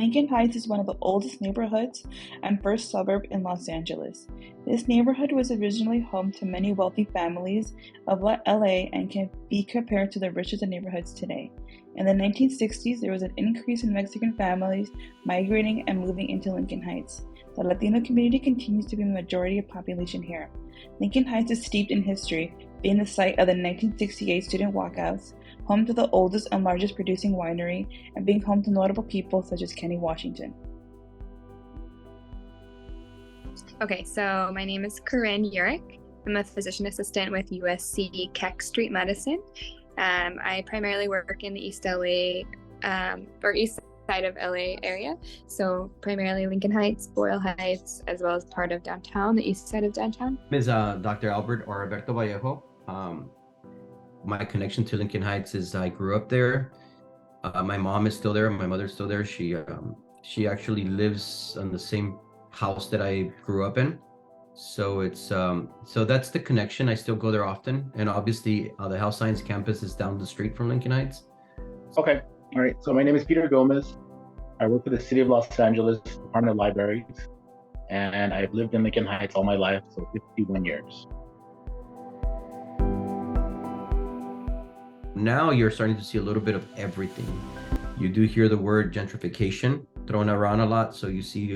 Lincoln Heights is one of the oldest neighborhoods and first suburb in Los Angeles. This neighborhood was originally home to many wealthy families of LA and can be compared to the richest of neighborhoods today. In the 1960s, there was an increase in Mexican families migrating and moving into Lincoln Heights. The Latino community continues to be the majority of population here. Lincoln Heights is steeped in history, being the site of the 1968 student walkouts, home to the oldest and largest producing winery, and being home to notable people such as Kenny Washington. Okay, so my name is Corinne Urick. I'm a physician assistant with USC Keck Street Medicine. I primarily work in the East LA, or East side of LA area. So primarily Lincoln Heights, Boyle Heights, as well as part of downtown, the east side of downtown. Is Dr. Albert or Alberto Vallejo. My connection to Lincoln Heights is I grew up there. My mom is still there. My mother's still there. She actually lives on the same house that I grew up in. So it's so that's the connection. I still go there often. And obviously the Health Science campus is down the street from Lincoln Heights. Okay. All right. So my name is Peter Gomez. I work for the City of Los Angeles Department of Libraries. And I've lived in Lincoln Heights all my life, so 51 years. Now you're starting to see a little bit of everything. You do hear the word gentrification thrown around a lot, so you see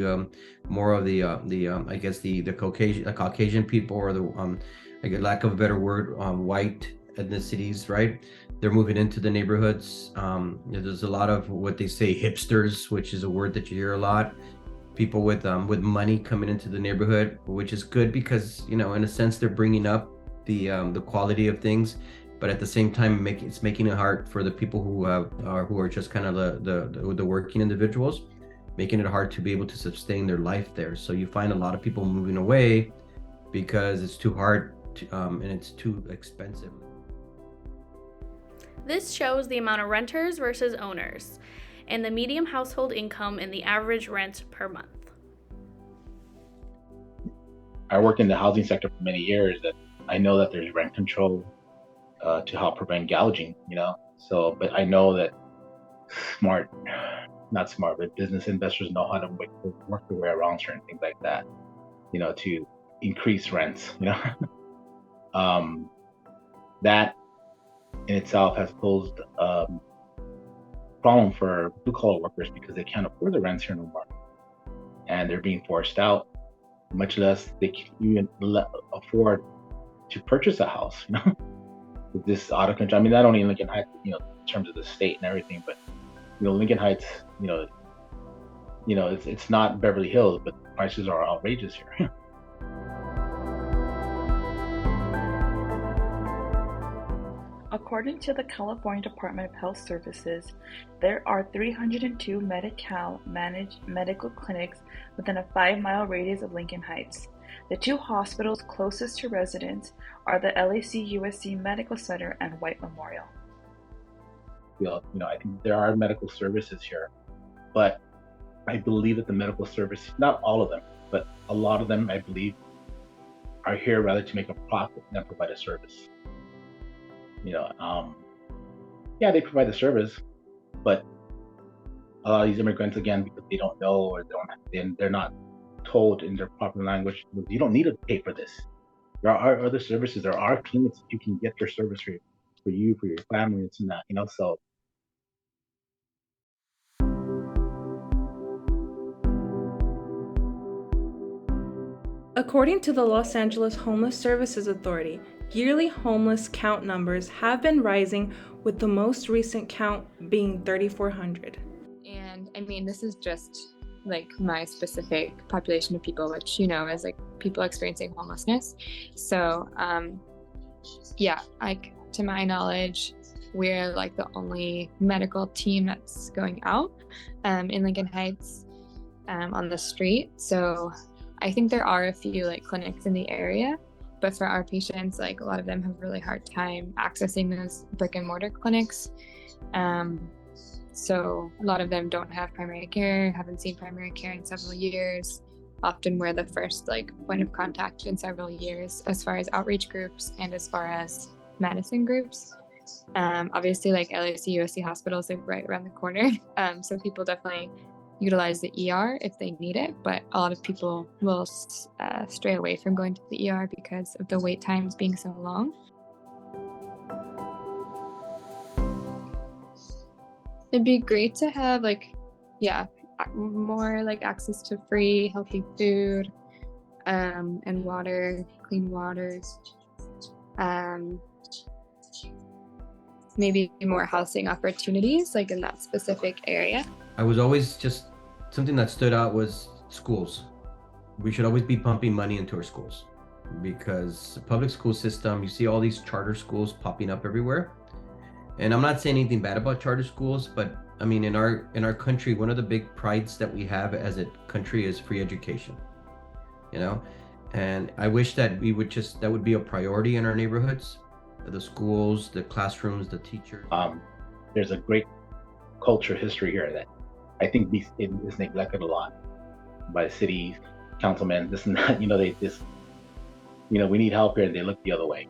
more of the I guess the Caucasian people, or the I guess lack of a better word, white ethnicities, right? They're moving into the neighborhoods. There's a lot of what they say hipsters, which is a word that you hear a lot. People with money coming into the neighborhood, which is good because, you know, in a sense they're bringing up the quality of things. But at the same time, it's making it hard for the people who are just kind of the working individuals, making it hard to be able to sustain their life there. So you find a lot of people moving away because it's too hard and it's too expensive. This shows the amount of renters versus owners, and the median household income and the average rent per month. I worked in the housing sector for many years, and I know that there's rent control to help prevent gouging, you know. So, but I know that not smart, but business investors know how to work their way around certain things like that, you know, to increase rents, you know. That in itself has posed problem for blue collar workers because they can't afford the rents here no more, and they're being forced out. Much less they can even afford to purchase a house, you know. With this out of control. I mean, not only in Lincoln Heights, you know, in terms of the state and everything, but you know, Lincoln Heights, you know, it's not Beverly Hills, but prices are outrageous here. According to the California Department of Health Services, there are 302 Medi-Cal managed medical clinics within a 5-mile radius of Lincoln Heights. The two hospitals closest to residents are the LAC-USC Medical Center and White Memorial. You know, I think there are medical services here, but I believe that the medical service, not all of them, but a lot of them, I believe, are here rather to make a profit than provide a service. You know, yeah, they provide the service, but a lot of these immigrants, again, because they don't know or they're not told in their proper language, you don't need to pay for this. There are other services. There are clinics that you can get your service for you, for your family, and that, you know. So according to the Los Angeles Homeless Services Authority, yearly homeless count numbers have been rising, with the most recent count being 3,400. And I mean, this is just like my specific population of people, which, you know, is like people experiencing homelessness. So yeah, like to my knowledge, we're like the only medical team that's going out in Lincoln Heights on the street. So I think there are a few like clinics in the area, but for our patients, like a lot of them have a really hard time accessing those brick and mortar clinics. So a lot of them don't have primary care, haven't seen primary care in several years. Often we're the first like point of contact in several years as far as outreach groups and as far as medicine groups. Obviously, like LAC USC hospitals are right around the corner. So people definitely utilize the ER if they need it, but a lot of people will stray away from going to the ER because of the wait times being so long. It'd be great to have more like access to free, healthy food, and water, clean water. Maybe more housing opportunities like in that specific area. I was always just, something that stood out was schools. We should always be pumping money into our schools, because the public school system, you see all these charter schools popping up everywhere. And I'm not saying anything bad about charter schools, but I mean, in our country, one of the big prides that we have as a country is free education, you know? And I wish that that would be a priority in our neighborhoods, the schools, the classrooms, the teachers. There's a great culture history here that I think is neglected a lot by cities, councilmen, this and that. They just, we need help here, and they look the other way.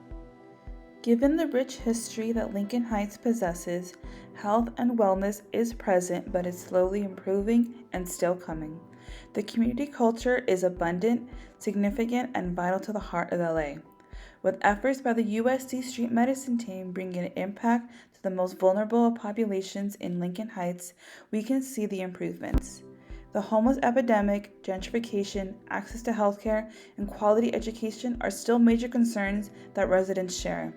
Given the rich history that Lincoln Heights possesses, health and wellness is present, but is slowly improving and still coming. The community culture is abundant, significant, and vital to the heart of LA. With efforts by the USC Street Medicine team bringing impact to the most vulnerable of populations in Lincoln Heights, we can see the improvements. The homeless epidemic, gentrification, access to healthcare, and quality education are still major concerns that residents share.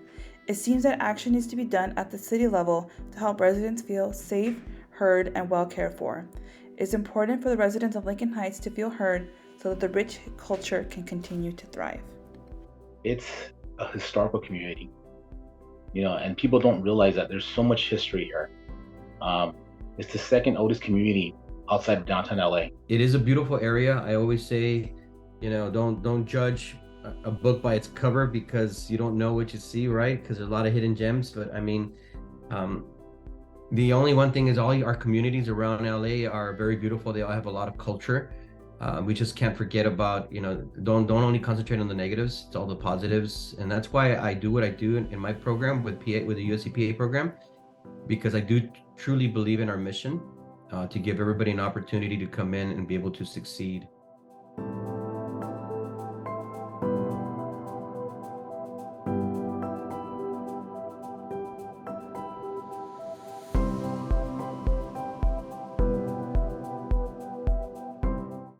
It seems that action needs to be done at the city level to help residents feel safe, heard, and well cared for. It's important for the residents of Lincoln Heights to feel heard so that the rich culture can continue to thrive. It's a historical community, and people don't realize that there's so much history here. It's the second oldest community outside of downtown LA. It is a beautiful area. I always say, don't judge a book by its cover, because you don't know what you see, right? Because there's a lot of hidden gems. But I mean, the only one thing is all our communities around LA are very beautiful. They all have a lot of culture. We just can't forget about, don't only concentrate on the negatives, it's all the positives. And that's why I do what I do in my program with the USC PA program, because I do truly believe in our mission to give everybody an opportunity to come in and be able to succeed.